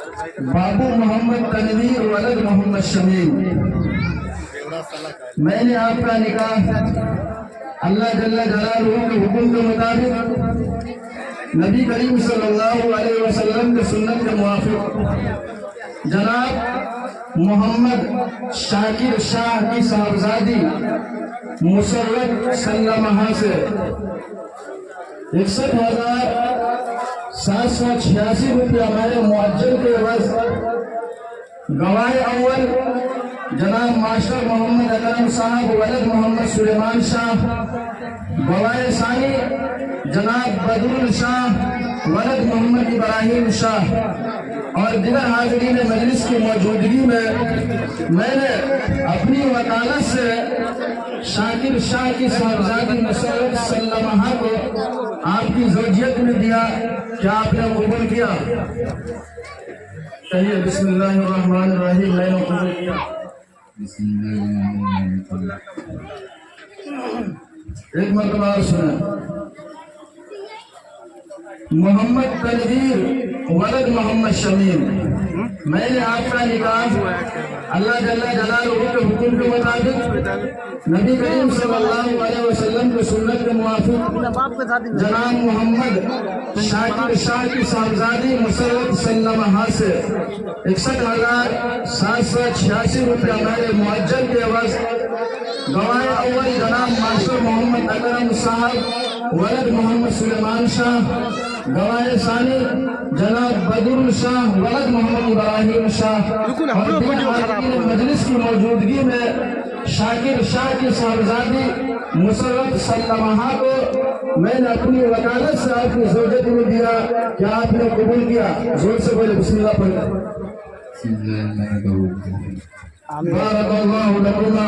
बाबू मोहम्मद तनवीर वलद मोहम्मद शमीम, मैंने आपका निकाह अल्लाह जल्ला जलालहू के हुक्म के मुताबिक नबी करीम सल्लल्लाहु अलैहि वसल्लम के सुन्नत के मुवाफिक जनाब मोहम्मद शाकिर शाह की साहबजादी मुसर्रत सल्लमहा से 61,786 रुपया हमारे मुअज्जल के एवज गवाह अव्वल जनाब मास्टर मोहम्मद अकरम साहब वलद मोहम्मद सुलेमान शाह, गवाह सानी जनाब बदरुल शाह वलद मोहम्मद इब्राहिम शाह और दिगर हाज़रीन मजलिस की मौजूदगी में मैंने अपनी वकालत से शाकिर शाह की साहबजादी मुसर्रत सल्लमहा को आपकी ज़ौजियत में दिया। क्या आपने कबूल किया? कहिए बिस्मिल्लाहिर्रहमानिर्रहीम। मैंने कबूल किया। एक मरतबा सुना। मोहम्मद तनवीर वलद मोहम्मद शमीम, मैंने आपका निकाह अल्लाह जल्ला जलालहू के हुक्म के मुताबिक नबी करीम सल्लल्लाहु अलैहि वसल्लम के सुन्नत के मुवाफिक जनाब मोहम्मद शाकिर शाह की साहबजादी मुसर्रत सल्लमहा से 61,786 रुपया मेरे मुअज्जल के एवज गवाह अव्वल जनाब मास्टर मोहम्मद अकरम साहब वलद मोहम्मद सुलेमान शाह, गवाह सानी जनाब बदरुल शाह वलद मोहम्मद इब्राहिम शाह और मजलिस की मौजूदगी में शाकिर शाह की साहबजादी मुसर्रत सल्लमहा को मैंने अपनी वकालत से आपकी ज़ौजियत में दिया। क्या आपने कबूल किया? जोर से बोले बिस्मिल्लाह पढ़ें। बारकल्लाहु लकुमा